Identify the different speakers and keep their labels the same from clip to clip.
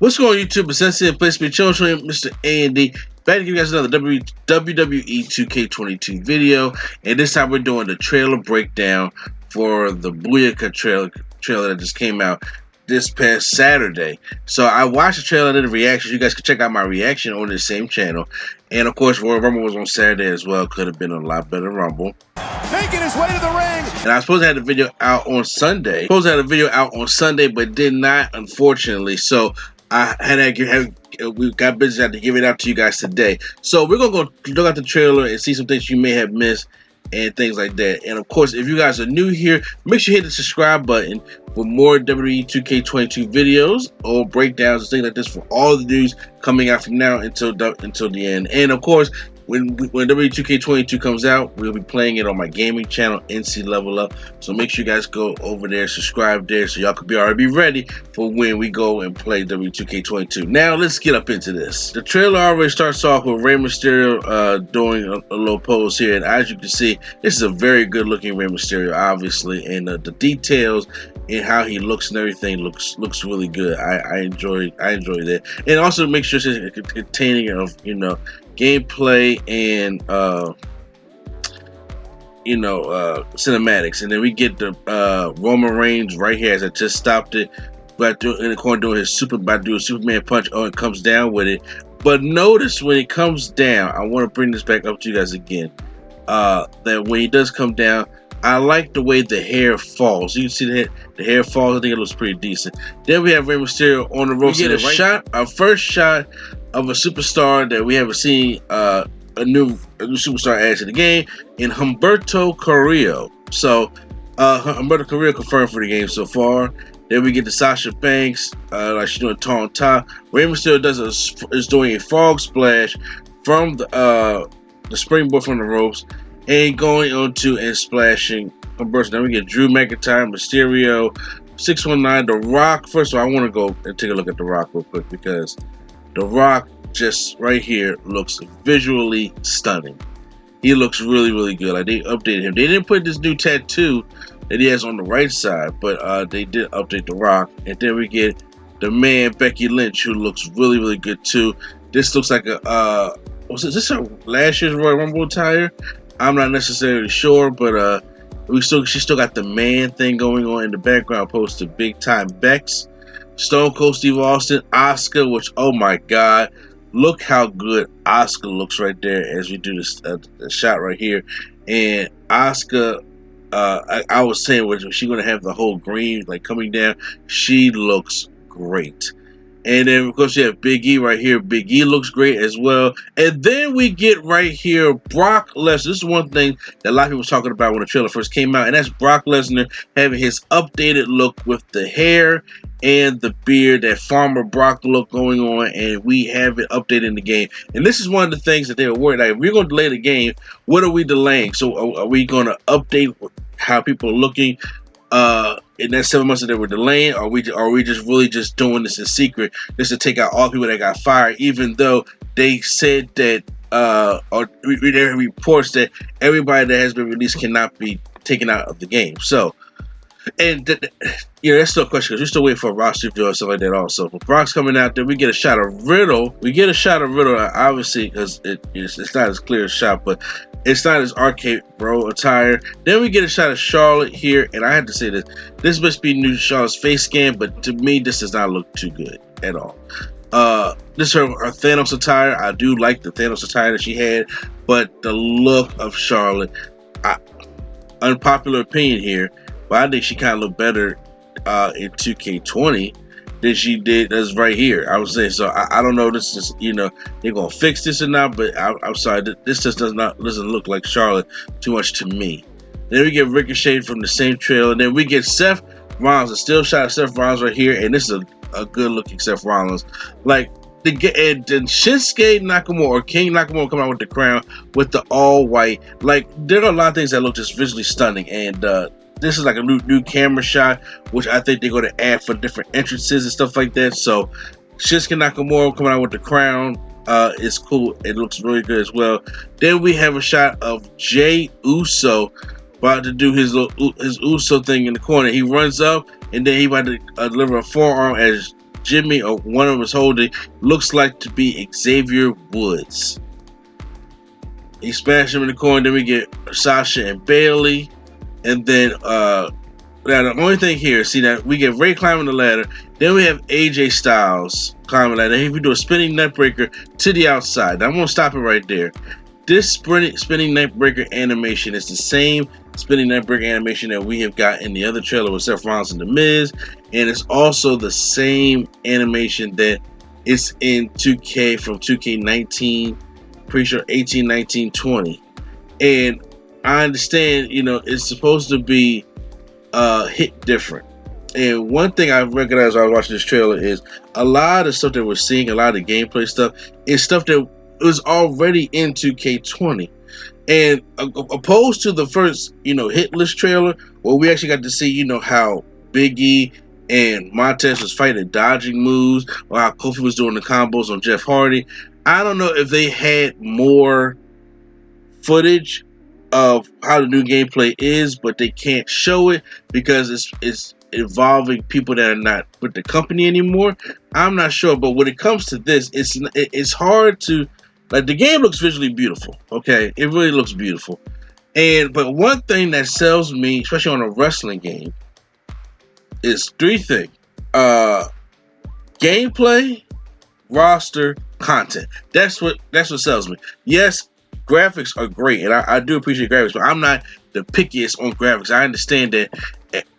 Speaker 1: What's going on, YouTube? Sensitive place to be chilling, Mr. A&D. Back to give you guys another WWE 2K22 video, and this time we're doing the trailer breakdown for the Booyaka trailer that just came out this past Saturday. So I watched the trailer and did a reaction. You guys can check out my reaction on this same channel. And of course, Royal Rumble was on Saturday as well. Could have been a lot better Rumble.
Speaker 2: Making his way to the ring.
Speaker 1: And I was supposed to have the video out on Sunday. But did not, unfortunately. So I we got busy. Had to give it out to you guys today. So we're gonna go look at the trailer and see some things you may have missed and things like that. And of course, if you guys are new here, make sure you hit the subscribe button for more WWE 2K22 videos or breakdowns and things like this for all the news coming out from now until the end. And of course, when WWE 2K22 comes out, we'll be playing it on my gaming channel, NC Level Up. So make sure you guys go over there, subscribe there, so y'all could already be ready for when we go and play WWE 2K22. Now, let's get up into this. The trailer already starts off with Rey Mysterio doing a little pose here. And as you can see, this is a very good-looking Rey Mysterio, obviously. And the details and how he looks and everything looks really good. I enjoy that. And also make sure it's containing of, gameplay and cinematics. And then we get the Roman Reigns right here as I just stopped it in the corner doing his Superman punch. Oh, it comes down with it. But notice when it comes down, I want to bring this back up to you guys again, that when he does come down, I like the way the hair falls. You can see the hair falls. I think it looks pretty decent. Then we have Rey Mysterio on the ropes. We get our first shot of a superstar that we haven't seen, a new superstar added to the game, in Humberto Carrillo. So Humberto Carrillo confirmed for the game so far. Then we get the Sasha Banks, like she's doing Tom Top. Rey Mysterio is doing a frog splash from the springboard from the ropes and going onto and splashing Humberto. Then we get Drew McIntyre, Mysterio, 619, The Rock. First of all, I want to go and take a look at The Rock real quick because The Rock just right here looks visually stunning. He looks really good. Like, they updated him. They didn't put this new tattoo that he has on the right side, but they did update The Rock. And then we get the man Becky Lynch, who looks really good too. This looks like a was this her last year's Royal Rumble attire? I'm not necessarily sure, but she still got the man thing going on in the background, opposed to big time Bex. Stone Cold Steve Austin, Asuka, which, oh my god, look how good Asuka looks right there as we do this shot right here. And Asuka, I was saying, was she going to have the whole green like coming down? She looks great. And then, of course, you have Big E right here. Big E looks great as well. And then we get right here Brock Lesnar. This is one thing that a lot of people were talking about when the trailer first came out, and that's Brock Lesnar having his updated look with the hair and the beard, that Farmer Brock look going on, and we have it updated in the game. And this is one of the things that they were worried about. If we're going to delay the game, what are we delaying? So are we going to update how people are looking in that 7 months that they were delaying? Or are we just really just doing this in secret just to take out all people that got fired, even though they said that or there are reports that everybody that has been released cannot be taken out of the game? So, and that's still a question because we're still waiting for a roster review and stuff like that also. But Brock's coming out there. We get a shot of Riddle. Obviously, because it's not as clear a shot, but it's not as arcade bro attire. Then we get a shot of Charlotte here, and I had to say this must be new Charlotte's face scan, but to me, this does not look too good at all. This is her Thanos attire. I do like the Thanos attire that she had, but the look of Charlotte, unpopular opinion here, but I think she kind of looked better in 2K20 than she did as right here. I would say so. I don't know. This is they're gonna fix this or not, but I'm sorry. This just doesn't look like Charlotte too much to me. Then we get Ricochet from the same trailer, and then we get Seth Rollins, a still shot of Seth Rollins right here, and this is a good looking Seth Rollins. Like and then Shinsuke Nakamura or King Nakamura come out with the crown with the all white. Like, there are a lot of things that look just visually stunning, and this is like a new camera shot, which I think they're going to add for different entrances and stuff like that. So Shinsuke Nakamura coming out with the crown is cool. It looks really good as well. Then we have a shot of Jey Uso about to do his Uso thing in the corner. He runs up, and then he about to deliver a forearm as Jimmy or one of us holding looks like to be Xavier Woods. He smashed him in the corner. Then we get Sasha and Bayley, and then now the only thing here, see that we get Ray climbing the ladder. Then we have AJ Styles climbing the ladder. He do a spinning neckbreaker to the outside. Now, I'm gonna stop it right there. This spinning neckbreaker animation is the same spinning neckbreaker animation that we have got in the other trailer with Seth Rollins and The Miz, and it's also the same animation that is in 2K from 2K19, pretty sure 18, 19, 20. And I understand, it's supposed to be hit different. And one thing I recognized when I was watching this trailer is a lot of the stuff that we're seeing, a lot of the gameplay stuff, is stuff that was already in 2K20. And opposed to the first, hit list trailer, where we actually got to see, how Big E and Montez was fighting dodging moves, or how Kofi was doing the combos on Jeff Hardy. I don't know if they had more footage of how the new gameplay is, but they can't show it because it's involving people that are not with the company anymore. I'm not sure, but when it comes to this, it's hard to, like, the game looks visually beautiful. Okay, it really looks beautiful. But one thing that sells me, especially on a wrestling game, is three things: gameplay, roster, content. That's what sells me. Yes, graphics are great, and I do appreciate graphics, but I'm not the pickiest on graphics. I understand that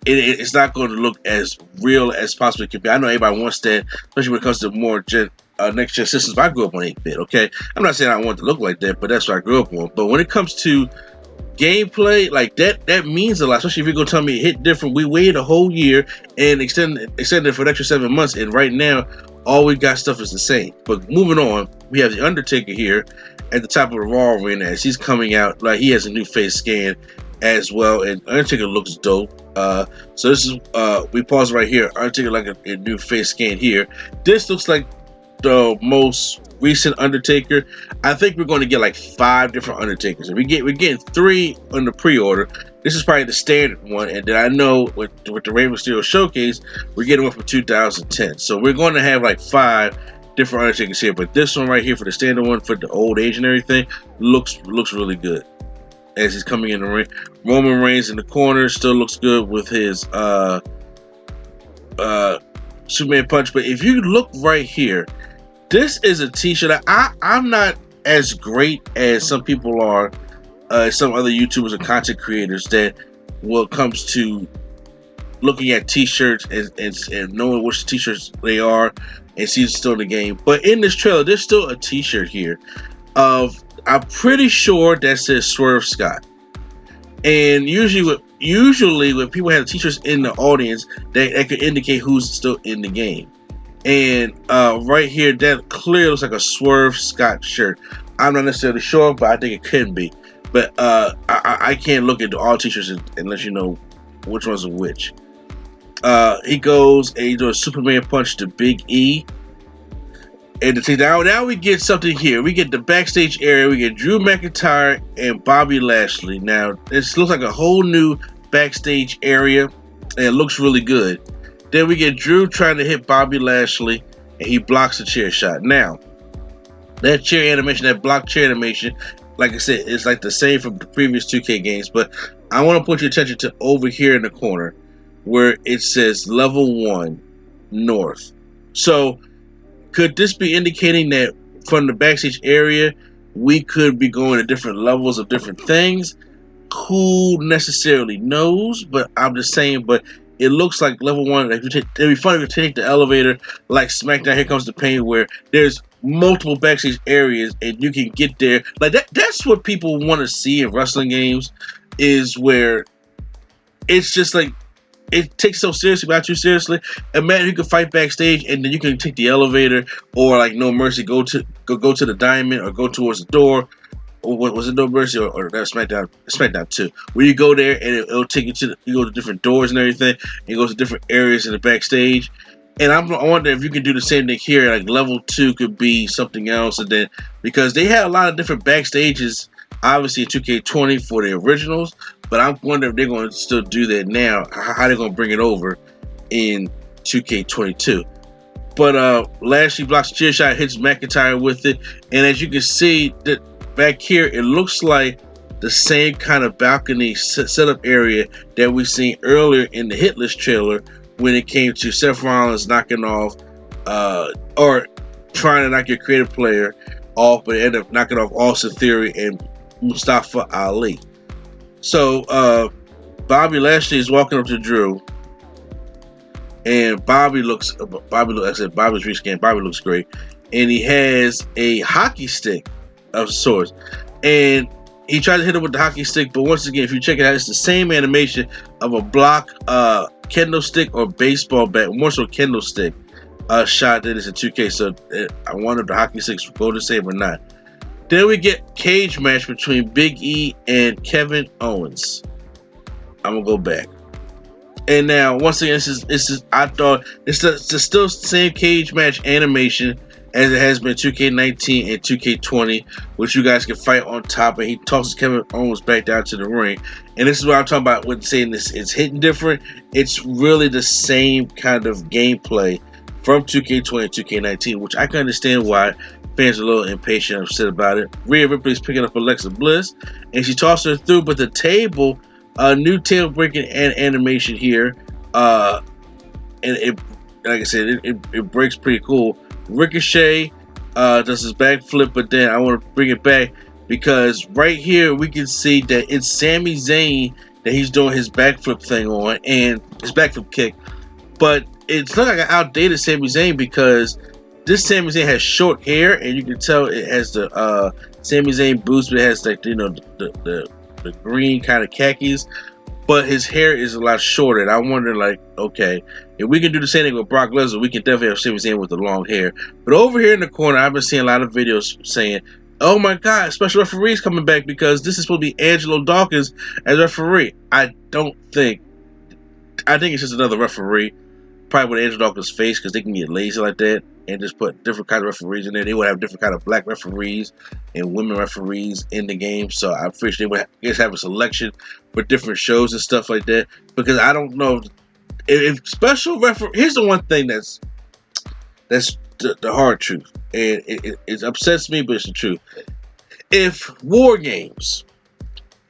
Speaker 1: it's not going to look as real as possibly can be. I know everybody wants that, especially when it comes to more next gen systems. But I grew up on 8-bit. Okay, I'm not saying I want it to look like that, but that's what I grew up on. But when it comes to gameplay, like that means a lot. Especially if you're gonna tell me it hit different. We waited a whole year and extended it for an extra 7 months, and right now all we got stuff is the same. But moving on, we have the Undertaker here at the top of the Raw arena as he's coming out. Like, he has a new face scan as well, and Undertaker looks dope. So this is we pause right here. Undertaker like a new face scan here. This looks like the most recent Undertaker. I think we're going to get like 5 different Undertakers. We're getting 3 on the pre-order. This is probably the standard one, and then I know with the Rey Mysterio showcase, we're getting one from 2010. So we're going to have like 5 different Undertakers here. But this one right here, for the standard one, for the old age and everything, looks really good as he's coming in the ring. Roman Reigns in the corner still looks good with his Superman punch. But if you look right here, this is a t-shirt. I'm not as great as some people are, some other YouTubers and content creators, that when it comes to looking at t-shirts and knowing which t-shirts they are and see it's still in the game. But in this trailer, there's still a t-shirt here of, I'm pretty sure that says Swerve Scott. And usually when people have t-shirts in the audience, that could indicate who's still in the game. And right here, that clearly looks like a Swerve Scott shirt. I'm not necessarily sure, but I think it could be. But I can't look at all t-shirts and let you know which ones are which. He goes and he does a Superman punch to Big E. And now we get something here. We get the backstage area. We get Drew McIntyre and Bobby Lashley. Now, this looks like a whole new backstage area, and it looks really good. Then we get Drew trying to hit Bobby Lashley, and he blocks the chair shot. Now, that chair animation, that block chair animation, like I said, it's like the same from the previous 2K games, but I want to put your attention to over here in the corner where it says level 1 north. So, could this be indicating that from the backstage area, we could be going to different levels of different things? Who necessarily knows? But I'm just saying, but it looks like level 1. Like, it'd be funny if you take the elevator like Smackdown, Here Comes the Pain, where there's multiple backstage areas and you can get there. Like, that's what people want to see in wrestling games, is where it's just like, it takes so seriously, but not too seriously. Imagine you could fight backstage and then you can take the elevator, or like No Mercy, go to the diamond, or go towards the door. Or was it No Mercy or that Smackdown 2, where you go there and it'll take you you go to different doors and everything, and you go to different areas in the backstage. And I wonder if you can do the same thing here. Like level 2 could be something else, and then because they had a lot of different backstages, obviously in 2K20 for the originals, but I'm wondering if they're going to still do that now. How they're going to bring it over in 2K22. But Lashley blocks a chair shot, hits McIntyre with it, and as you can see that back here, it looks like the same kind of balcony setup area that we seen earlier in the Hit List trailer when it came to Seth Rollins knocking off or trying to knock your creative player off, but ended up knocking off Austin Theory and Mustafa Ali. So Bobby Lashley is walking up to Drew, and Bobby's rescan. Bobby looks great, and he has a hockey stick of sorts, and he tried to hit him with the hockey stick, but once again, if you check it out, it's the same animation of a block kendo stick or baseball bat, more so kendo stick shot that is in 2K. So I wonder if the hockey sticks go the same or not. Then we get cage match between Big E and Kevin Owens. I'm gonna go back. And now, once again, I thought it's still the same cage match animation as it has been 2K19 and 2K20, which you guys can fight on top, and he tosses Kevin Owens back down to the ring. And this is what I'm talking about when saying this. It's hitting different. It's really the same kind of gameplay from 2K20 and 2K19, which I can understand why fans are a little impatient and upset about it. Rhea Ripley's picking up Alexa Bliss, and she tosses her through, but the table, new table breaking animation here, and it, like I said, it breaks pretty cool. Ricochet does his backflip, but then I want to bring it back because right here we can see that it's Sami Zayn that he's doing his backflip thing on, and his backflip kick, but it's not like an outdated Sami Zayn because this Sami Zayn has short hair, and you can tell it has the Sami Zayn boots, but it has like the green kind of khakis, but his hair is a lot shorter. And I wonder, like, okay, if we can do the same thing with Brock Lesnar, we can definitely have Sami Zayn with the long hair. But over here in the corner, I've been seeing a lot of videos saying, oh my God, special referee's coming back because this is supposed to be Angelo Dawkins as referee. I think it's just another referee, probably with Angelo Dawkins' face, because they can get lazy like that and just put different kinds of referees in there. They would have different kind of black referees and women referees in the game. So I'm pretty sure they would have a selection for different shows and stuff like that. Because I don't know if special referee. Here's the one thing that's the hard truth, and it upsets me, but it's the truth. If War Games,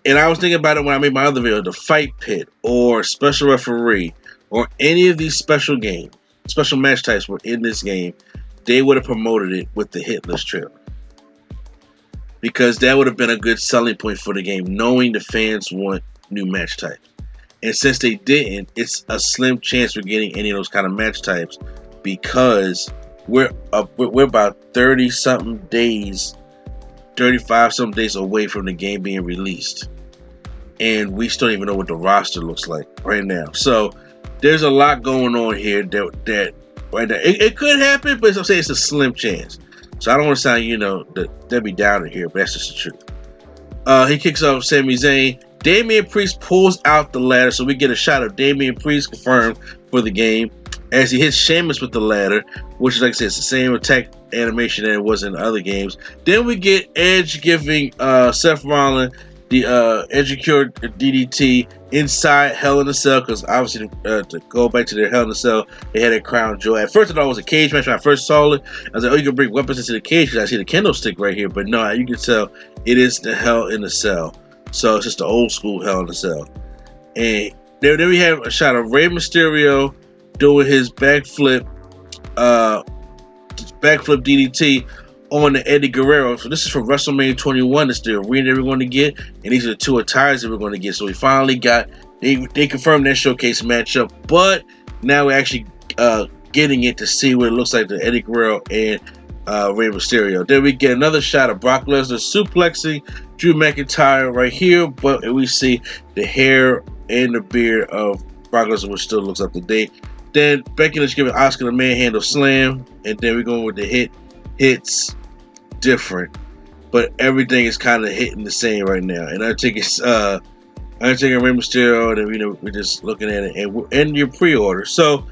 Speaker 1: and I was thinking about it when I made my other video, the Fight Pit or Special Referee or any of these special games, special match types were in this game, they would have promoted it with the Hit List trailer. Because that would have been a good selling point for the game, knowing the fans want new match types. And since they didn't, it's a slim chance we're getting any of those kind of match types because we're about 30-something days, 35-something days away from the game being released. And we still don't even know what the roster looks like right now. So there's a lot going on here that right now. It could happen, but I'm saying it's a slim chance. So I don't want to sound, the Debbie Downer here, but that's just the truth. He kicks off Sami Zayn. Damian Priest pulls out the ladder, so we get a shot of Damian Priest confirmed for the game as he hits Sheamus with the ladder, which is, like I said, it's the same attack animation that it was in the other games. Then we get Edge giving Seth Rollins the Edgecure DDT inside Hell in a Cell, because obviously to go back to their Hell in a Cell, they had a crown jewel. At first I thought it was a cage match when I first saw it. I was like, oh, you can bring weapons into the cage because I see the kendo stick right here, but no, you can tell it is the Hell in a Cell. So it's just the old school Hell in a Cell. And then we have a shot of Rey Mysterio doing his backflip DDT on the Eddie Guerrero. So this is from WrestleMania 21. It's the arena that we're going to get, and these are the two attires that we're going to get. So we finally got, they confirmed that showcase matchup, but now we're actually getting it to see what it looks like, the Eddie Guerrero and Rey Mysterio. Then we get another shot of Brock Lesnar suplexing Drew McIntyre right here, but we see the hair and the beard of Brock Lesnar, which still looks up to date. Then Becky Lynch giving Asuka the manhandle slam, and then we're going with the hits different, but everything is kind of hitting the same right now. And I think it's Rey Mysterio, and we're just looking at it, and we're in your pre-order. So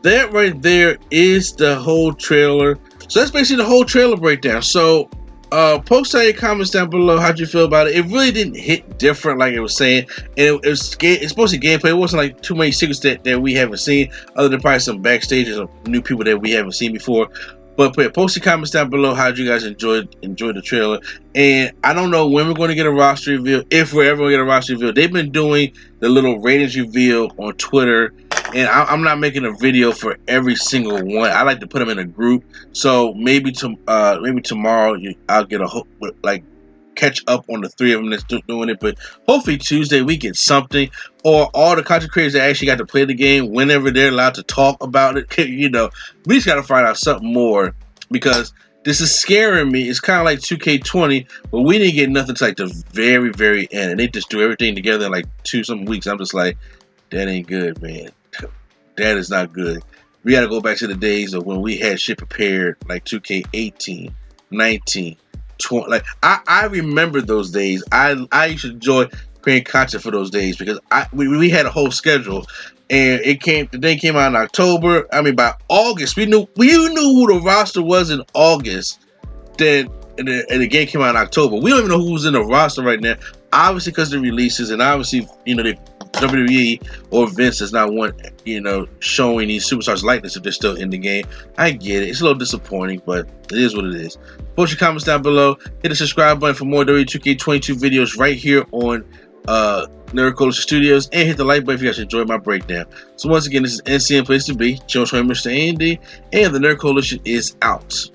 Speaker 1: that right there is the whole trailer. So that's basically the whole trailer breakdown. So Post down your comments down below. How'd you feel about it? It really didn't hit different like it was saying, and it's mostly gameplay. It wasn't like too many secrets that we haven't seen, other than probably some backstage or some new people that we haven't seen before. But post your comments down below. How'd you guys enjoy the trailer? And I don't know when we're going to get a roster reveal, if we're ever going to get a roster reveal. They've been doing the little ratings reveal on Twitter, and I'm not making a video for every single one. I like to put them in a group. So maybe tomorrow I'll get catch up on the 3 of them that's doing it. But hopefully Tuesday we get something, or all the content creators that actually got to play the game whenever they're allowed to talk about it. We just got to find out something more, because this is scaring me. It's kind of like 2K20, but we didn't get nothing to like the very, very end, and they just do everything together in like 2-something weeks. I'm just like, that ain't good, man. That is not good. We got to go back to the days of when we had shit prepared, like 2K18, 19, 20. Like I remember those days. I used to enjoy creating content for those days, because we had a whole schedule, and the day came out in October. I mean, by August we knew who the roster was in August. Then and the game came out in October. We don't even know who's in the roster right now. Obviously, because of the releases, and obviously, the WWE or Vince does not want, showing these superstars' likeness if they're still in the game. I get it. It's a little disappointing, but it is what it is. Post your comments down below. Hit the subscribe button for more WWE 2K22 videos right here on Nerd Coalition Studios, and hit the like button if you guys enjoyed my breakdown. So once again, this is NCN Place to Be. Joe Mr. Andy, and the Nerd Coalition is out.